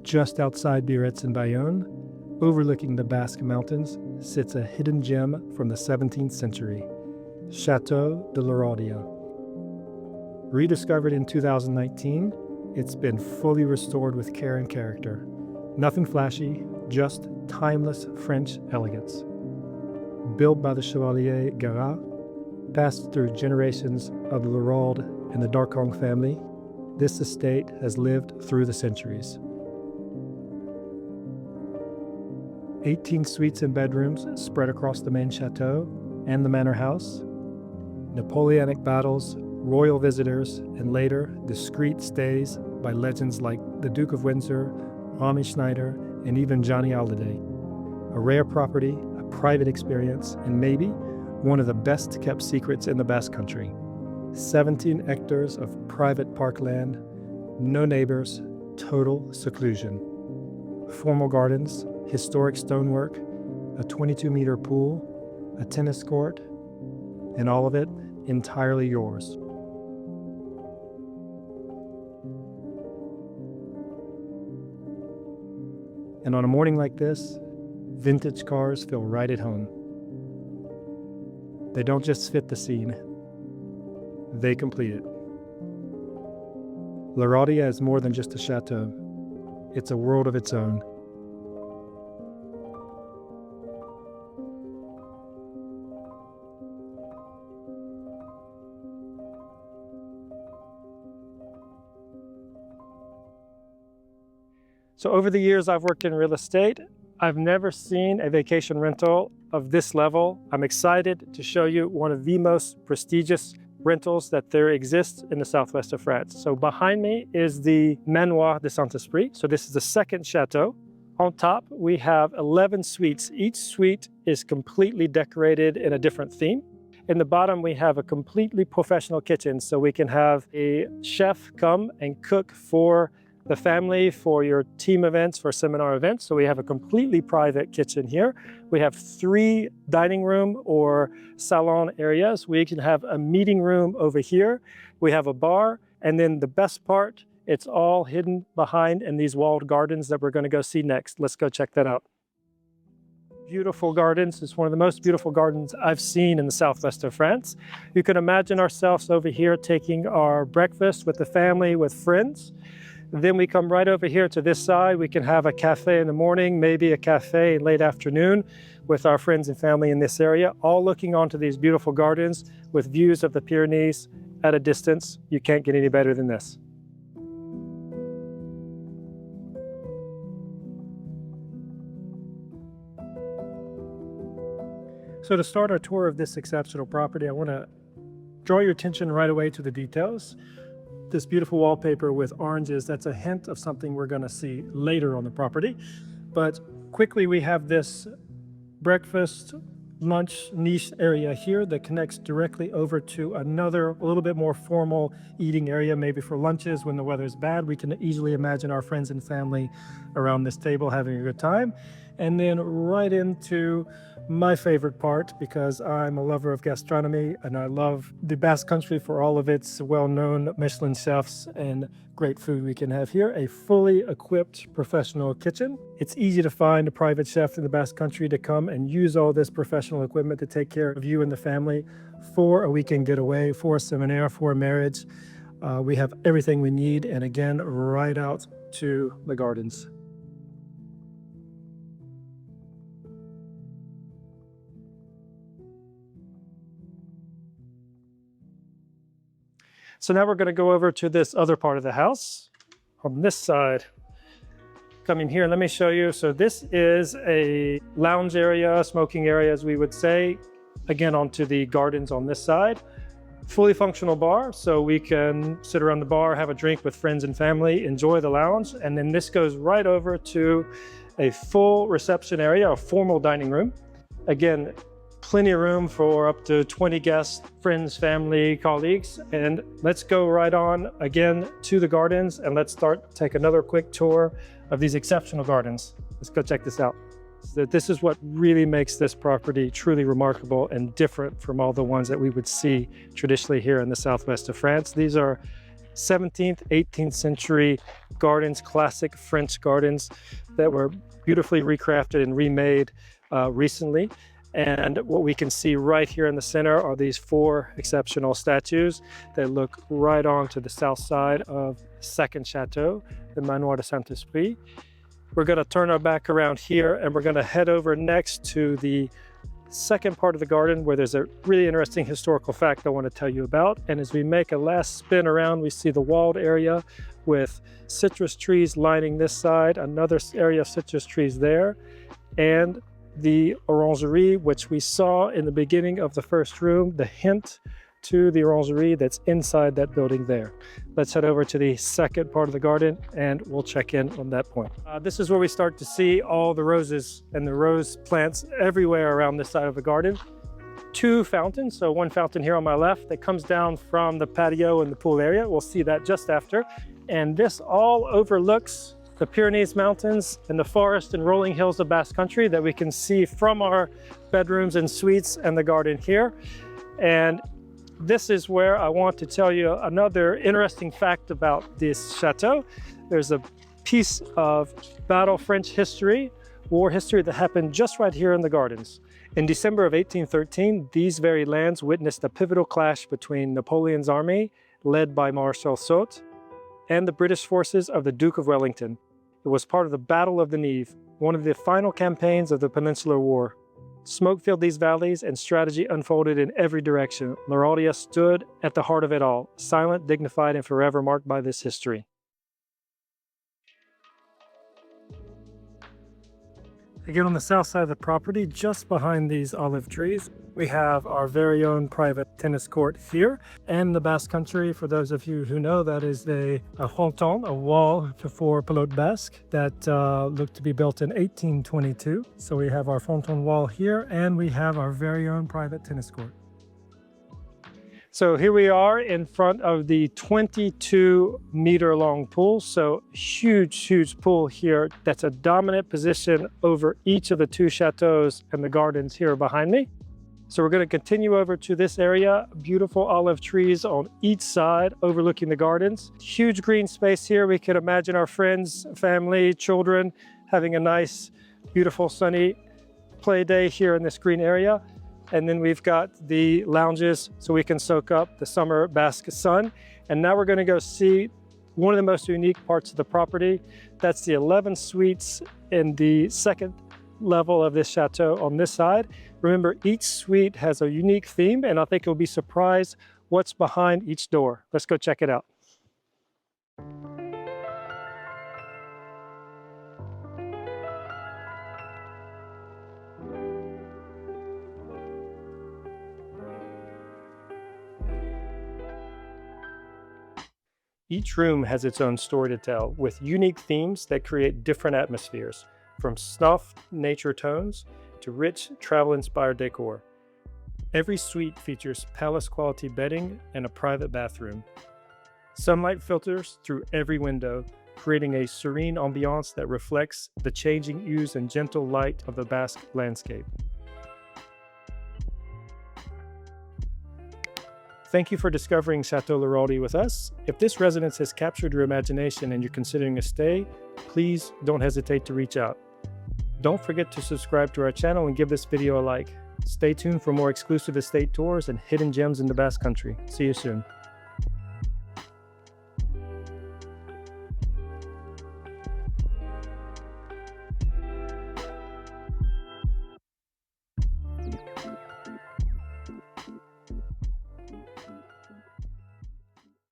Just outside Biarritz in Bayonne, overlooking the Basque Mountains, sits a hidden gem from the 17th century, Château de Larraldia. Rediscovered in 2019, it's been fully restored with care and character. Nothing flashy, just timeless French elegance. Built by the Chevalier Garat, passed through generations of the Larralde and the Darcong family, this estate has lived through the centuries. 18 suites and bedrooms spread across the main chateau and the manor house. Napoleonic battles, royal visitors, and later discreet stays by legends like the Duke of Windsor, Romy Schneider, and even Johnny Hallyday. A rare property, a private experience, and maybe one of the best kept secrets in the Basque Country. 17 hectares of private parkland, no neighbors, total seclusion. Formal gardens, historic stonework, a 22-meter pool, a tennis court, and all of it entirely yours. And on a morning like this, vintage cars feel right at home. They don't just fit the scene, they complete it. Larraldia is more than just a chateau. It's a world of its own. So over the years I've worked in real estate, I've never seen a vacation rental of this level. I'm excited to show you one of the most prestigious rentals that there exists in the southwest of France. So behind me is the Manoir de Saint-Esprit. So this is the second chateau. On top, we have 11 suites. Each suite is completely decorated in a different theme. In the bottom, we have a completely professional kitchen. So we can have a chef come and cook for the family, for your team events, for seminar events. So we have a completely private kitchen here. We have 3 dining room or salon areas. We can have a meeting room over here. We have a bar. And then the best part, it's all hidden behind in these walled gardens that we're going to go see next. Let's go check that out. Beautiful gardens. It's one of the most beautiful gardens I've seen in the southwest of France. You can imagine ourselves over here taking our breakfast with the family, with friends. Then we come right over here to this side. We can have a cafe in the morning, maybe a cafe in late afternoon with our friends and family in this area, all looking onto these beautiful gardens with views of the Pyrenees at a distance. You can't get any better than this. So to start our tour of this exceptional property, I want to draw your attention right away to the details. This beautiful wallpaper with oranges, that's a hint of something we're going to see later on the property. But quickly, we have this breakfast, lunch niche area here that connects directly over to another, a little bit more formal eating area, maybe for lunches when the weather is bad. We can easily imagine our friends and family around this table having a good time. And then right into my favorite part, because I'm a lover of gastronomy and I love the Basque Country for all of its well-known Michelin chefs and great food we can have here. A fully equipped professional kitchen. It's easy to find a private chef in the Basque Country to come and use all this professional equipment to take care of you and the family for a weekend getaway, for a seminar, for a marriage. We have everything we need, and again, right out to the gardens. So now we're going to go over to this other part of the house on this side. Coming here, let me show you. So this is a lounge area, smoking area, as we would say. Again, onto the gardens on this side. Fully functional bar, so we can sit around the bar, have a drink with friends and family, enjoy the lounge. And then this goes right over to a full reception area, a formal dining room. Again, plenty of room for up to 20 guests, friends, family, colleagues. And let's go right on again to the gardens and let's take another quick tour of these exceptional gardens. Let's go check this out. So this is what really makes this property truly remarkable and different from all the ones that we would see traditionally here in the southwest of France. These are 17th, 18th century gardens, classic French gardens that were beautifully recrafted and remade recently. And what we can see right here in the center are these 4 exceptional statues that look right on to the south side of the second chateau, the Manoir de Saint-Esprit. We're going to turn our back around here and we're going to head over next to the second part of the garden where there's a really interesting historical fact I want to tell you about. And as we make a last spin around, we see the walled area with citrus trees lining this side, another area of citrus trees there, and the orangerie, which we saw in the beginning of the first room, the hint to the orangerie that's inside that building there. Let's head over to the second part of the garden and we'll check in on that point. This is where we start to see all the roses and the rose plants everywhere around this side of the garden. 2 fountains, so 1 fountain here on my left that comes down from the patio and the pool area. We'll see that just after. And this all overlooks the Pyrenees mountains and the forest and rolling hills of Basque Country that we can see from our bedrooms and suites and the garden here. And this is where I want to tell you another interesting fact about this chateau. There's a piece of battle French history, war history that happened just right here in the gardens. In December of 1813, these very lands witnessed a pivotal clash between Napoleon's army, led by Marshal Soult, and the British forces of the Duke of Wellington. It was part of the Battle of the Neve, one of the final campaigns of the Peninsular War. Smoke filled these valleys and strategy unfolded in every direction. Larraldia stood at the heart of it all, silent, dignified, and forever marked by this history. Again, on the south side of the property, just behind these olive trees, we have our very own private tennis court here. And the Basque Country, for those of you who know, that is a fronton, a wall for Pelote Basque that looked to be built in 1822. So we have our fronton wall here and we have our very own private tennis court. So here we are in front of the 22-meter long pool. So huge pool here that's a dominant position over each of the 2 chateaus and the gardens here behind me. So we're going to continue over to this area, beautiful olive trees on each side overlooking the gardens. Huge green space here. We could imagine our friends, family, children having a nice, beautiful sunny play day here in this green area. And then we've got the lounges so we can soak up the summer Basque sun. And now we're going to go see one of the most unique parts of the property. That's the 11 suites in the second level of this chateau on this side. Remember, each suite has a unique theme, and I think you'll be surprised what's behind each door. Let's go check it out. Each room has its own story to tell, with unique themes that create different atmospheres, from soft nature tones to rich travel-inspired decor. Every suite features palace-quality bedding and a private bathroom. Sunlight filters through every window, creating a serene ambiance that reflects the changing hues and gentle light of the Basque landscape. Thank you for discovering Château Larraldia with us. If this residence has captured your imagination and you're considering a stay, please don't hesitate to reach out. Don't forget to subscribe to our channel and give this video a like. Stay tuned for more exclusive estate tours and hidden gems in the Basque Country. See you soon.